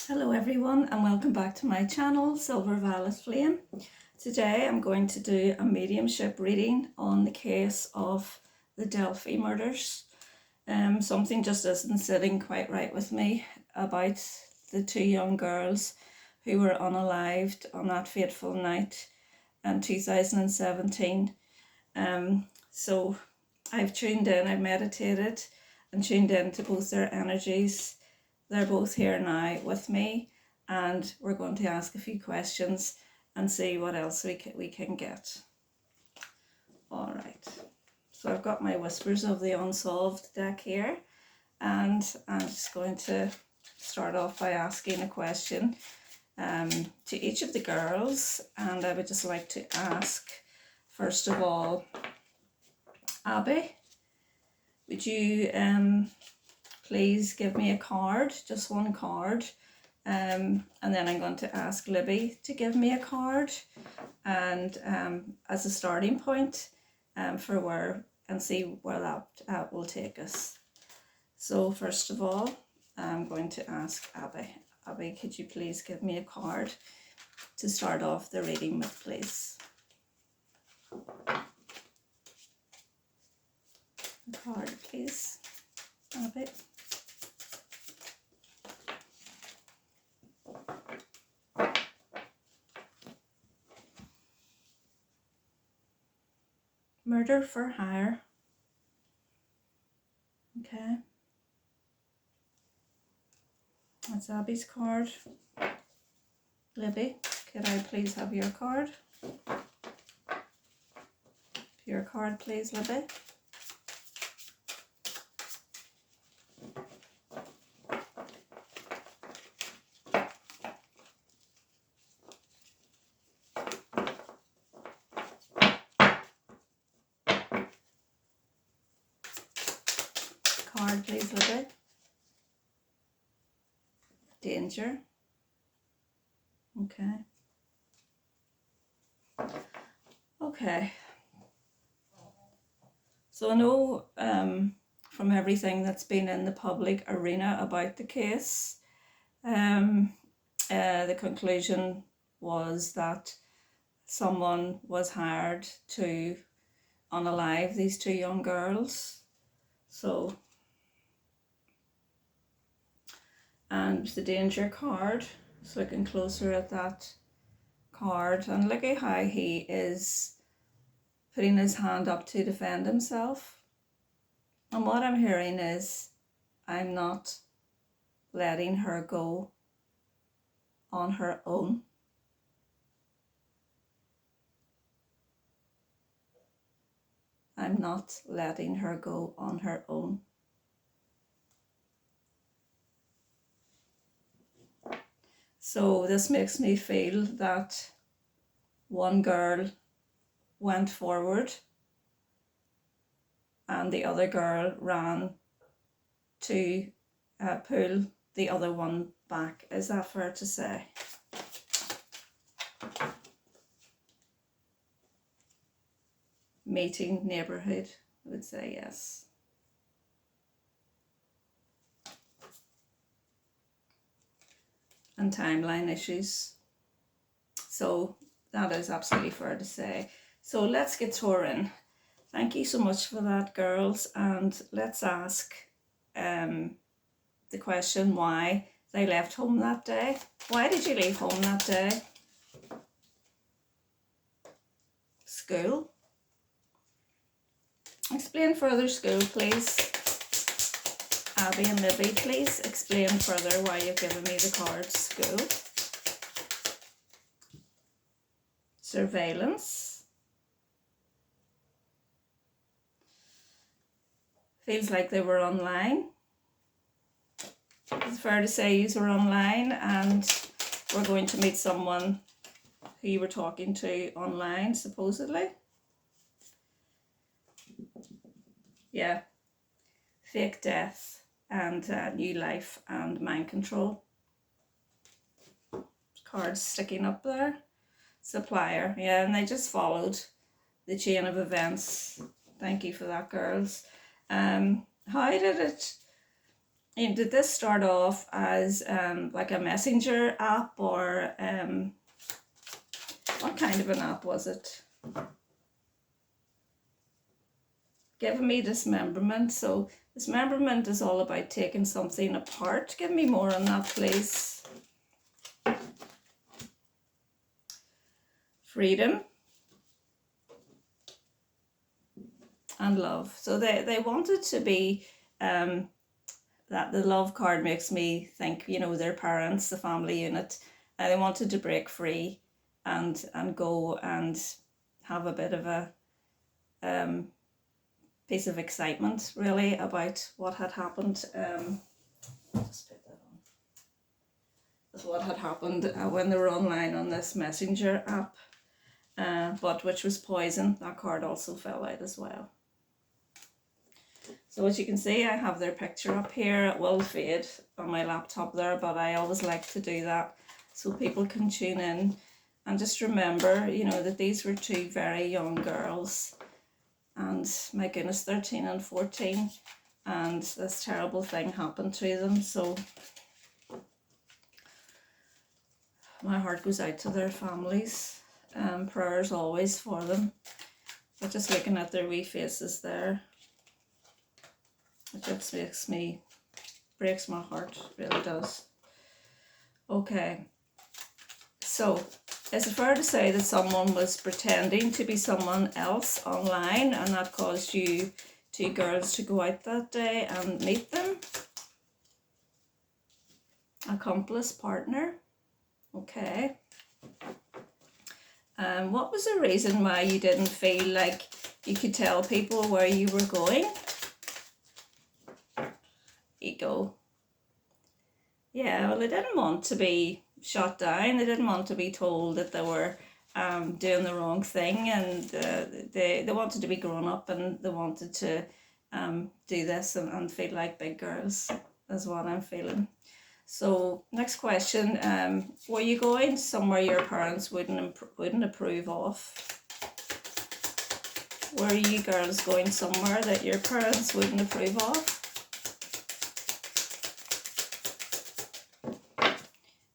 Hello everyone and welcome back to my channel, Silver Violet Flame. Today I'm going to do a mediumship reading on the case of the Delphi murders. Something just isn't sitting quite right with me about the two young girls who were unalived on that fateful night in 2017. So I've tuned in, I've meditated and tuned in to both their energies. They're both here now with me and we're going to ask a few questions and see what else we can get. All right, so I've got my Whispers of the Unsolved deck here and I'm just going to start off by asking a question to each of the girls, and I would just like to ask, first of all, Abby, would you please give me a card, just one card, and then I'm going to ask Libby to give me a card, and as a starting point for where, and see where that will take us. So first of all, I'm going to ask Abby. Abby, could you please give me a card to start off the reading with, please? A card, please, Abby. Murder for hire. Okay. That's Abby's card. Libby, could I please have your card? Your card, please, Libby. Card, please, Libby. Danger. Okay. Okay. So I know from everything that's been in the public arena about the case, the conclusion was that someone was hired to unalive these two young girls. So, and the danger card, just looking closer at that card, and look at how he is putting his hand up to defend himself. And what I'm hearing is, I'm not letting her go on her own. I'm not letting her go on her own. So this makes me feel that one girl went forward and the other girl ran to pull the other one back. Is that fair to say? Meeting neighborhood, I would say yes. And timeline issues. So that is absolutely fair to say. So let's get touring. Thank you so much for that, girls, and let's ask the question why they left home that day. Why did you leave home that day? School. Explain further. School, please. Abby and Libby, please explain further why you've given me the card school. Surveillance. Feels like they were online. It's fair to say you were online and we're going to meet someone who you were talking to online, supposedly. Yeah. Fake death and new life and mind control. Cards sticking up there. Supplier. Yeah, and they just followed the chain of events. Thank you for that, girls. How did it And did this start off as like a messenger app, or what kind of an app was it? Giving me dismemberment. So dismemberment is all about taking something apart. Give me more on that, please. Freedom and love. So they wanted to be, that the love card makes me think, you know, their parents, the family unit, and they wanted to break free and go and have a bit of a piece of excitement, really, about what had happened. Just put that on. That's what had happened when they were online on this messenger app, but which was poison. That card also fell out as well. So as you can see, I have their picture up here. It will fade on my laptop there, but I always like to do that so people can tune in and just remember, you know, that these were two very young girls, and my goodness, 13 and 14, and this terrible thing happened to them. So my heart goes out to their families. Prayers always for them. But just looking at their wee faces there, it just breaks my heart, really does. Okay, so is it fair to say that someone was pretending to be someone else online, and that caused you two girls to go out that day and meet them? Accomplice, partner. Okay. What was the reason why you didn't feel like you could tell people where you were going? Ego. Yeah, well, they didn't want to be shot down. They didn't want to be told that they were doing the wrong thing, and they wanted to be grown up, and they wanted to do this and feel like big girls, is what I'm feeling. So next question, were you going somewhere your parents wouldn't approve of? Were you girls going somewhere that your parents wouldn't approve of?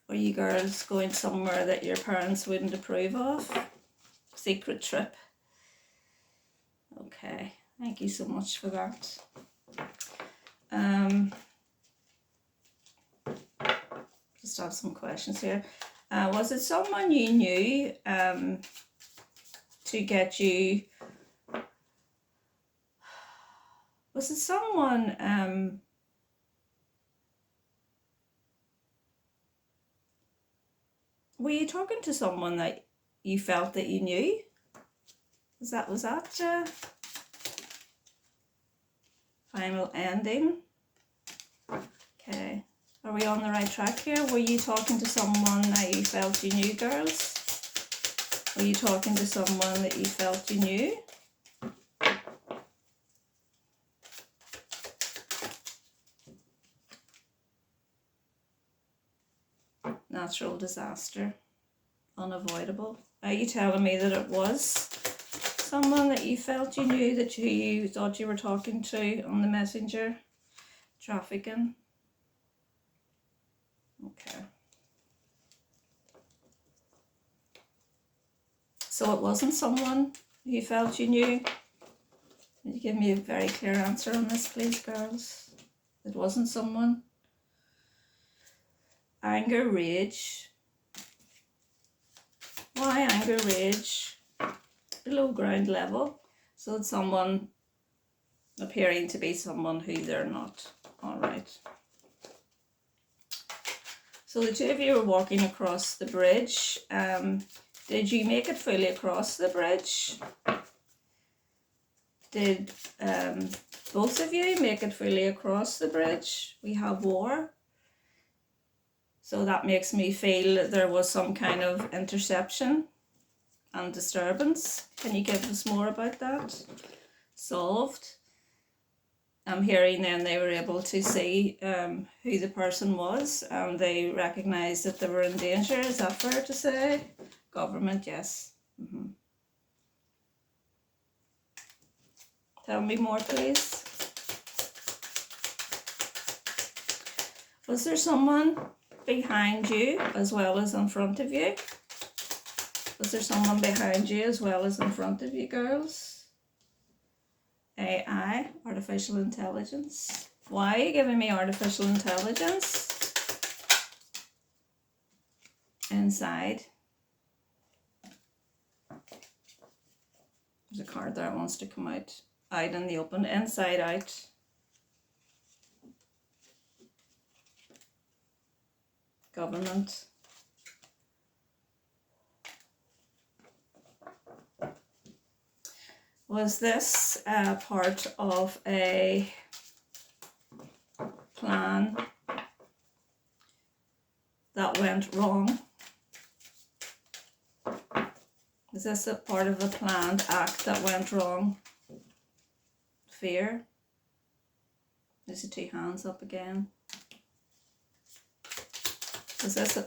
Were you girls going somewhere that your parents wouldn't approve of? Secret trip. Okay, thank you so much for that. Just have some questions here. Was it someone you knew to get you? Was it someone? Were you talking to someone that you felt that you knew? Was that final ending? Okay. Are we on the right track here? Were you talking to someone that you felt you knew, girls? Were you talking to someone that you felt you knew? Natural disaster. Unavoidable. Are you telling me that it was someone that you felt you knew, that you thought you were talking to on the messenger? Trafficking. Okay. So it wasn't someone you felt you knew? Can you give me a very clear answer on this, please, girls? It wasn't someone. Anger, rage. Why anger, rage? Below ground level. So it's someone appearing to be someone who they're not. All right. So the two of you were walking across the bridge. Did you make it fully across the bridge? Did both of you make it fully across the bridge? We have war. So that makes me feel that there was some kind of interception and disturbance. Can you give us more about that? Solved. I'm hearing then they were able to see who the person was, and they recognised that they were in danger. Is that fair to say? Government, yes. Tell me more, please. Was there someone behind you as well as in front of you? Was there someone behind you as well as in front of you, girls? AI, artificial intelligence. Why are you giving me artificial intelligence? Inside. There's a card there that wants to come out in the open, inside out. Government. Was this part of a plan that went wrong? Is this a part of a planned act that went wrong? Fear. There's the two hands up again. Is this a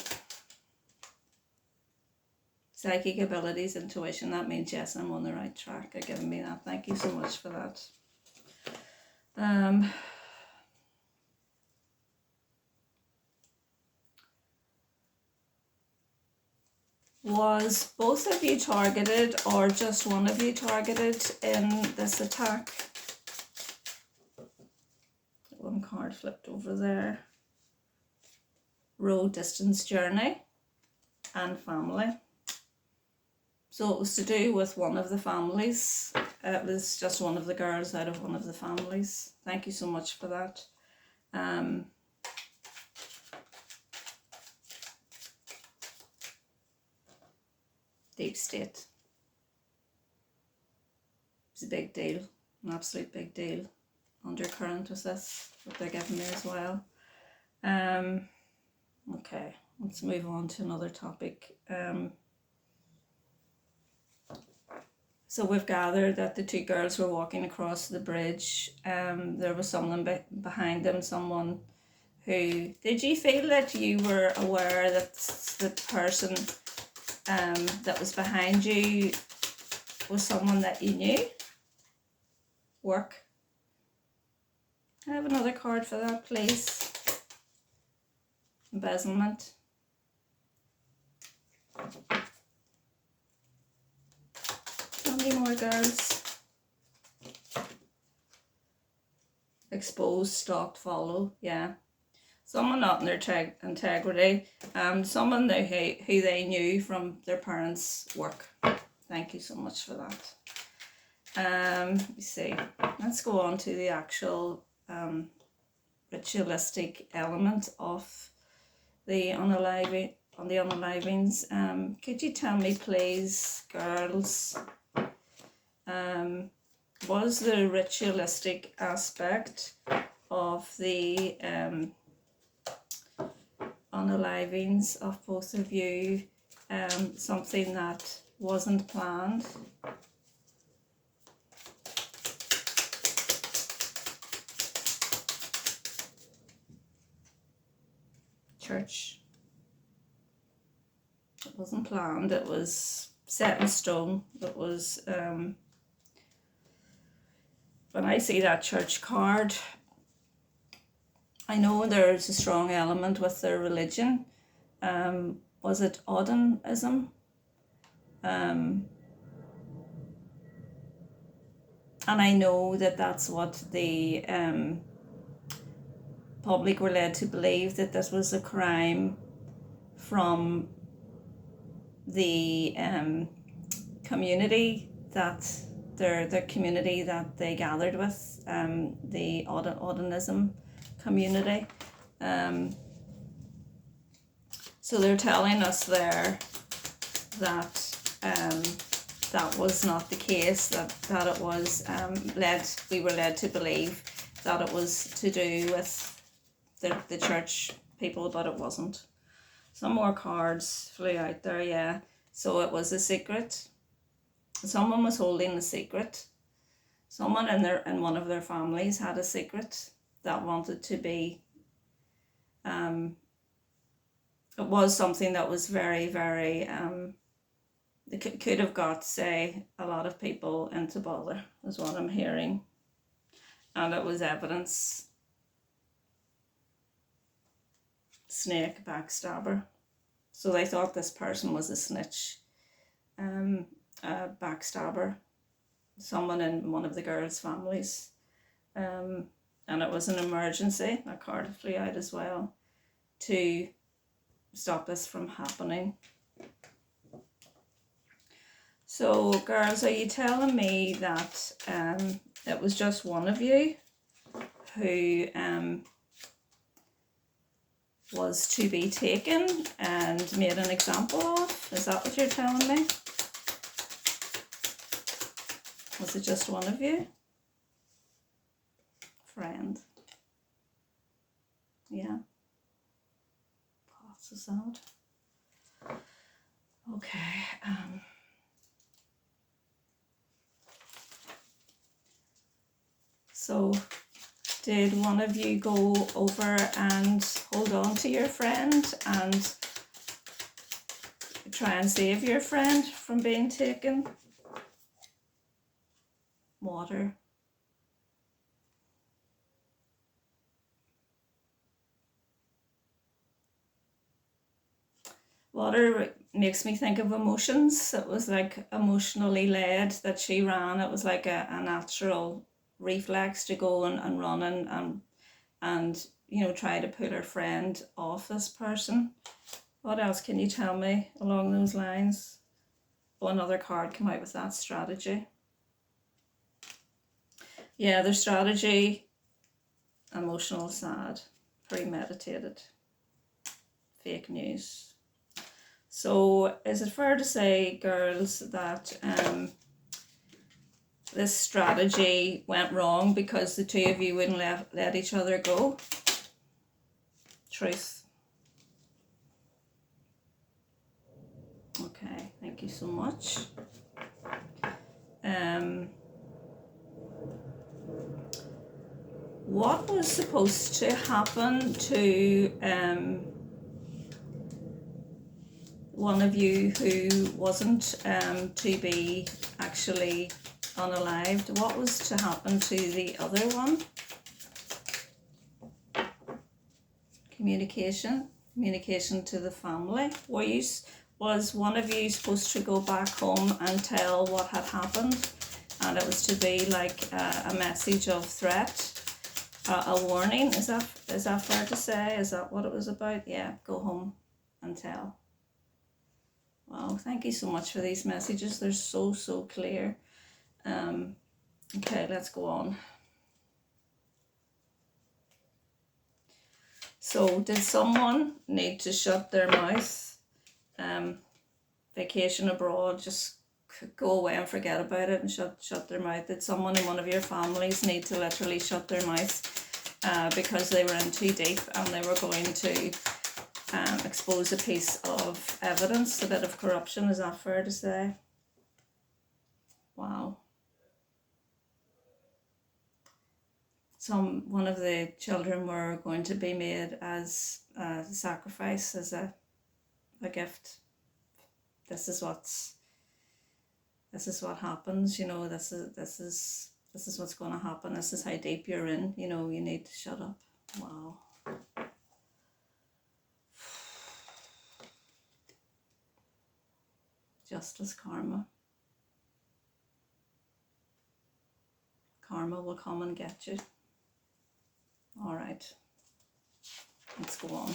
psychic abilities, intuition? That means yes, I'm on the right track. They're giving me that. Thank you so much for that. Was both of you targeted or just one of you targeted in this attack? One card flipped over there. Road, distance, journey, and family. So it was to do with one of the families. It was just one of the girls out of one of the families. Thank you so much for that. Deep state. It's a big deal, an absolute big deal. Undercurrent with this, what they're giving me as well. Okay, let's move on to another topic. So we've gathered that the two girls were walking across the bridge. There was someone behind them, someone who... Did you feel that you were aware that the person that was behind you was someone that you knew? Work. Can I have another card for that, please? Embezzlement. How many more, girls? Exposed, stalked, follow. Yeah. Someone not in their integrity. Someone who they knew from their parents' work. Thank you so much for that. Let me see. Let's go on to the actual ritualistic element of the unalivings. Could you tell me, please, girls, was the ritualistic aspect of the unalivings of both of you something that wasn't planned? Church. It wasn't planned, it was set in stone. It was, when I see that church card, I know there's a strong element with their religion. Was it Oddinism? And I know that that's what the public were led to believe, that this was a crime from the community that their community that they gathered with, the Oddinism community. So they're telling us there that that was not the case, that it was we were led to believe that it was to do with the church people, but it wasn't. Some more cards flew out there, yeah. So it was a secret. Someone was holding the secret. Someone in one of their families had a secret that wanted to be, it was something that was very, very, it could have got, say, a lot of people into bother, is what I'm hearing. And it was evidence. snake backstabber. So they thought this person was a snitch, a backstabber, someone in one of the girls' families. And it was an emergency, that card flew out as well, to stop this from happening. So girls, are you telling me that it was just one of you who was to be taken and made an example of? Is that what you're telling me? Was it just one of you? Friend. Yeah. Oh, so sad. Okay. So did one of you go over and hold on to your friend and try and save your friend from being taken? Water. Water makes me think of emotions. It was like emotionally led that she ran. It was like a natural reflex to go and run and you know, try to put her friend off this person. What else can you tell me along those lines? Oh, another card came out with that strategy. Yeah, their strategy, emotional, sad, premeditated, fake news. So is it fair to say, girls, that this strategy went wrong because the two of you wouldn't let each other go? Truth. Okay, thank you so much. What was supposed to happen to one of you who wasn't to be actually unalived? What was to happen to the other one? Communication to the family. Was one of you supposed to go back home and tell what had happened, and it was to be like a message of threat, a warning? Is that fair to say? Is that what it was about? Yeah, go home and tell. Wow, thank you so much for these messages. They're so clear. Okay, let's go on. So did someone need to shut their mouth? Vacation abroad, just go away and forget about it and shut their mouth? Did someone in one of your families need to literally shut their mouth because they were in too deep and they were going to expose a piece of evidence, a bit of corruption? Is that fair to say? Wow. One of the children were going to be made as a sacrifice, as a gift. This is what happens, you know. This is what's going to happen. This is how deep you're in, you know. You need to shut up. Wow. Justice, karma. Karma will come and get you. All right, let's go on.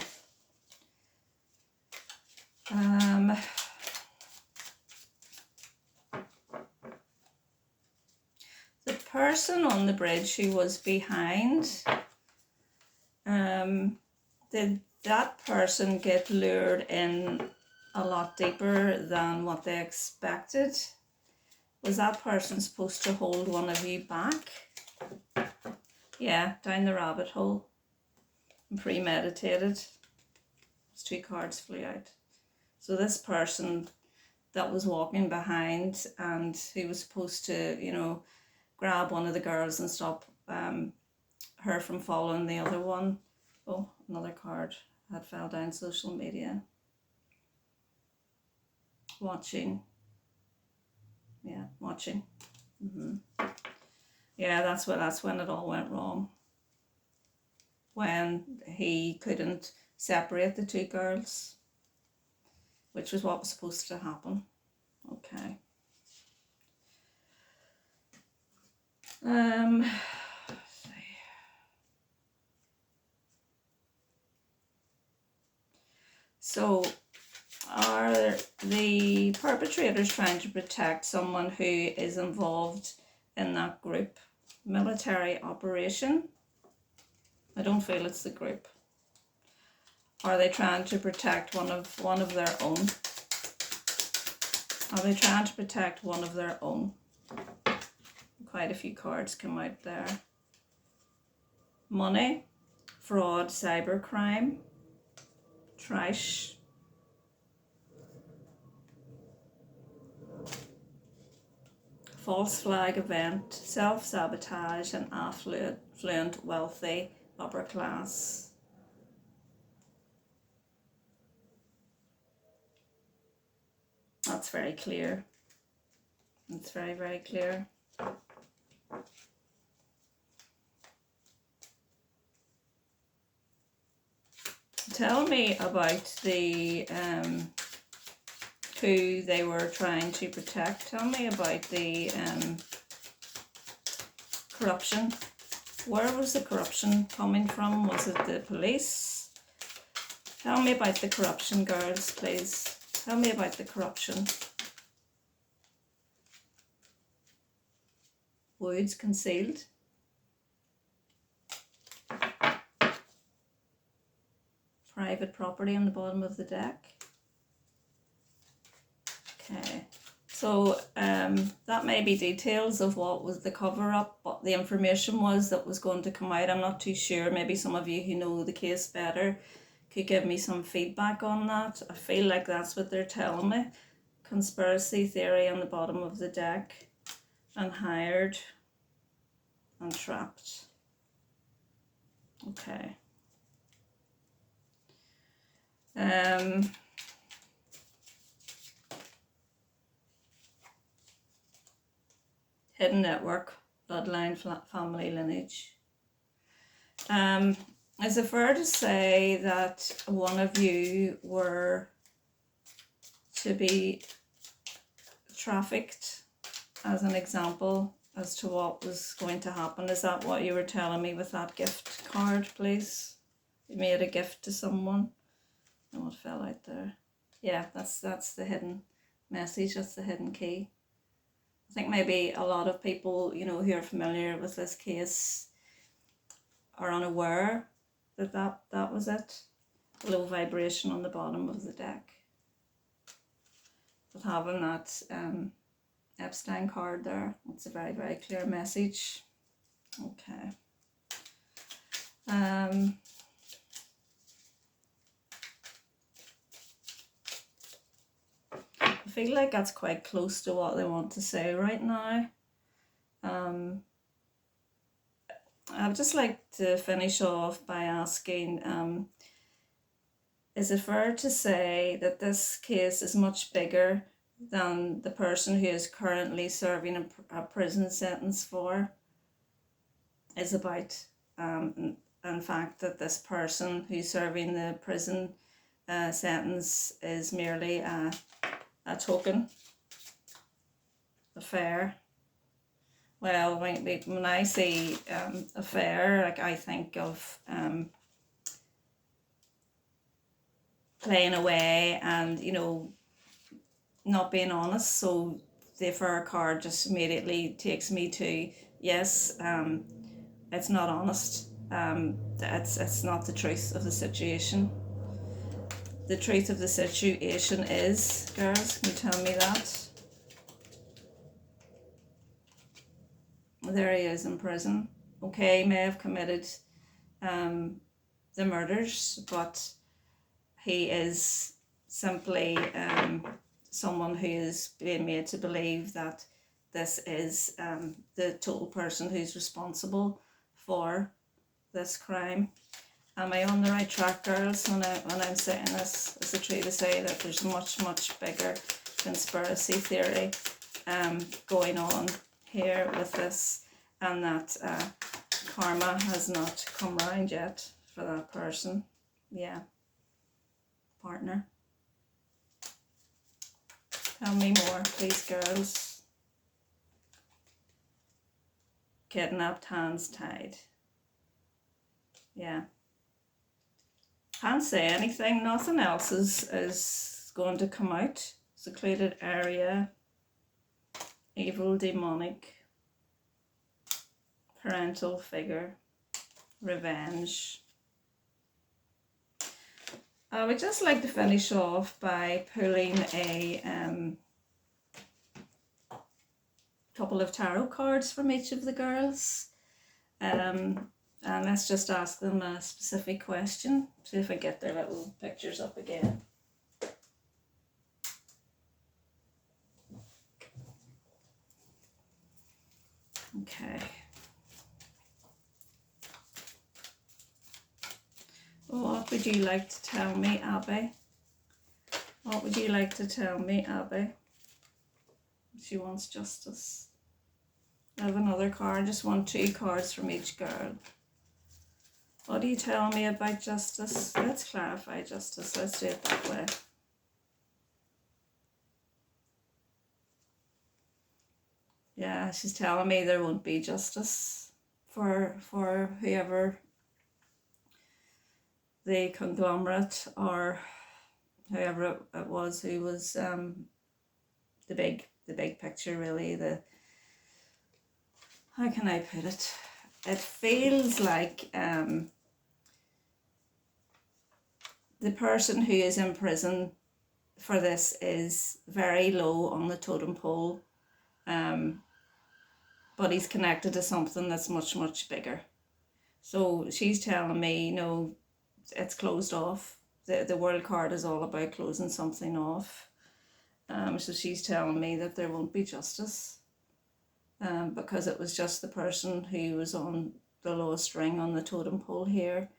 The person on the bridge who was behind, did that person get lured in a lot deeper than what they expected? Was that person supposed to hold one of you back? Yeah, down the rabbit hole. Premeditated. Those two cards flew out. So this person that was walking behind and who was supposed to, you know, grab one of the girls and stop her from following the other one. Oh, another card had fell down. Social media. Watching. Yeah, watching. Yeah, that's when it all went wrong. When he couldn't separate the two girls, which was what was supposed to happen. Okay. So are the perpetrators trying to protect someone who is involved in that group military operation? I don't feel it's the group. Are they trying to protect one of their own? Are they trying to protect one of their own? Quite a few cards come out there. Money, fraud, cybercrime, trash, false flag event, self-sabotage, and affluent, wealthy, upper class. That's very clear. It's very, very clear. Tell me about the who they were trying to protect. Tell me about the corruption. Where was the corruption coming from? Was it the police? Tell me about the corruption, girls, please. Tell me about the corruption. Woods concealed. Private property on the bottom of the deck. Okay, so that may be details of what was the cover-up, what the information was that was going to come out. I'm not too sure. Maybe some of you who know the case better could give me some feedback on that. I feel like that's what they're telling me. Conspiracy theory on the bottom of the deck. And hired. And trapped. Okay. Hidden network, bloodline, family lineage. Is it fair to say that one of you were to be trafficked as an example as to what was going to happen? Is that what you were telling me with that gift card, please? You made a gift to someone. And what fell out there? Yeah, that's the hidden message. That's the hidden key. I think maybe a lot of people, you know, who are familiar with this case are unaware that that was it. Low vibration on the bottom of the deck. But having that Epstein card there, it's a very, very clear message. Okay. I feel like that's quite close to what they want to say right now. I'd just like to finish off by asking, is it fair to say that this case is much bigger than the person who is currently serving a prison sentence for? Is about, in fact, that this person who's serving the prison sentence is merely a token affair. Well, when I say affair, like, I think of playing away and, you know, not being honest. So the affair card just immediately takes me to, yes, it's not honest. It's not the truth of the situation. The truth of the situation is, girls, can you tell me that? There he is in prison. Okay, he may have committed the murders, but he is simply someone who is being made to believe that this is the total person who's responsible for this crime. Am I on the right track, girls, when I'm saying this? Is it true to say that there's much bigger conspiracy theory going on here with this, and that karma has not come round yet for that person? Yeah. partner. Tell me more, please, girls. Kidnapped, hands tied. Yeah. Can't say anything. Nothing else is going to come out. Secluded area. Evil, demonic. Parental figure. Revenge. I would just like to finish off by pulling a couple of tarot cards from each of the girls. And let's just ask them a specific question. See if I get their little pictures up again. Okay. What would you like to tell me, Abby? What would you like to tell me, Abby? She wants justice. I have another card. I just want 2 cards from each girl. What do you tell me about justice? Let's clarify justice. Let's do it that way. Yeah, she's telling me there won't be justice for whoever the conglomerate or whoever it was who was the big picture, really. How can I put it? It feels like the person who is in prison for this is very low on the totem pole, but he's connected to something that's much, much bigger. So she's telling me, no, it's closed off. The world card is all about closing something off. So she's telling me that there won't be justice. Because it was just the person who was on the lowest ring on the totem pole here,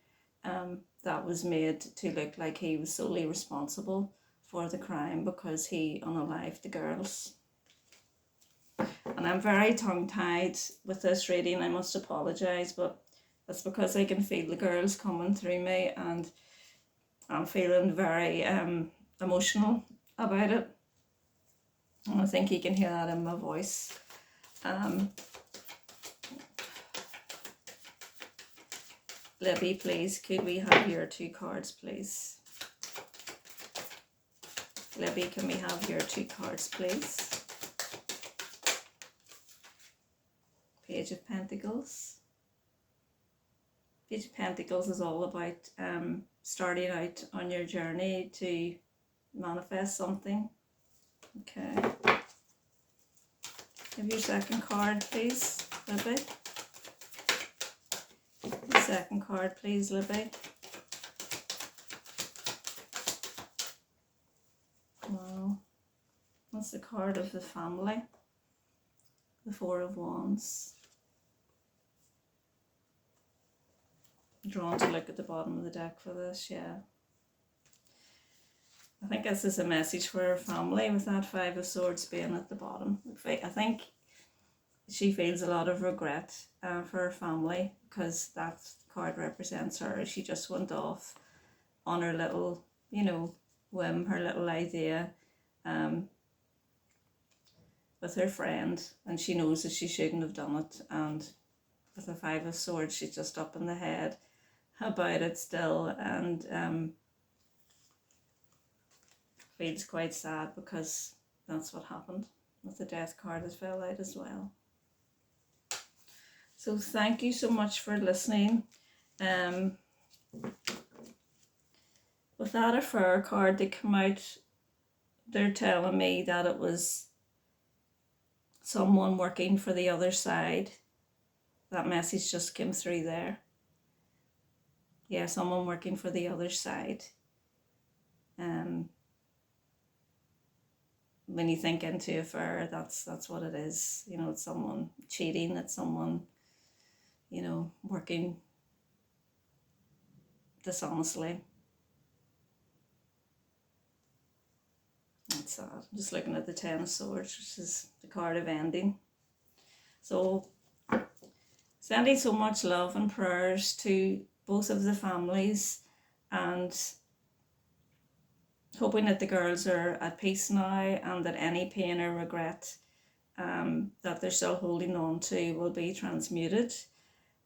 that was made to look like he was solely responsible for the crime because he unalived the girls. And I'm very tongue-tied with this reading. I must apologise, but that's because I can feel the girls coming through me and I'm feeling very emotional about it. And I think you can hear that in my voice. Libby, please, could we have your 2 cards, please? Libby, can we have your 2 cards, please? Page of Pentacles. Page of Pentacles is all about starting out on your journey to manifest something. Okay. Have your 2nd card, please, Libby. The 2nd card, please, Libby. Wow. That's the card of the family. The 4 of Wands. I'm drawn to look at the bottom of the deck for this, yeah. I think this is a message for her family with that 5 of Swords being at the bottom. I think she feels a lot of regret for her family because that card represents her. She just went off on her little, whim, her little idea with her friend, and she knows that she shouldn't have done it. And with the 5 of Swords, she's just up in the head about it still, and feels quite sad because that's what happened with the Death card that fell out as well. So thank you so much for listening. With that Affair card, they come out, they're telling me that it was someone working for the other side. That message just came through there. Yeah, someone working for the other side. When you think into affair, that's what it is. It's someone cheating, it's someone, working dishonestly. That's sad. I'm just looking at the 10 of Swords, which is the card of ending. So, sending so much love and prayers to both of the families, and hoping that the girls are at peace now, and that any pain or regret that they're still holding on to will be transmuted.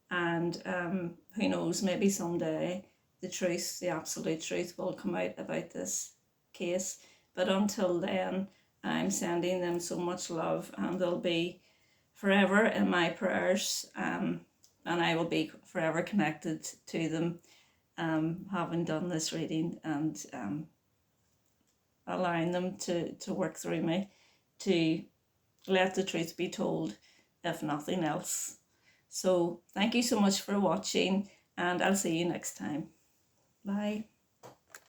And who knows, maybe someday the truth, the absolute truth, will come out about this case. But until then, I'm sending them so much love, and they'll be forever in my prayers, and I will be forever connected to them, having done this reading, and allowing them to work through me, to let the truth be told, if nothing else. So thank you so much for watching, and I'll see you next time. Bye.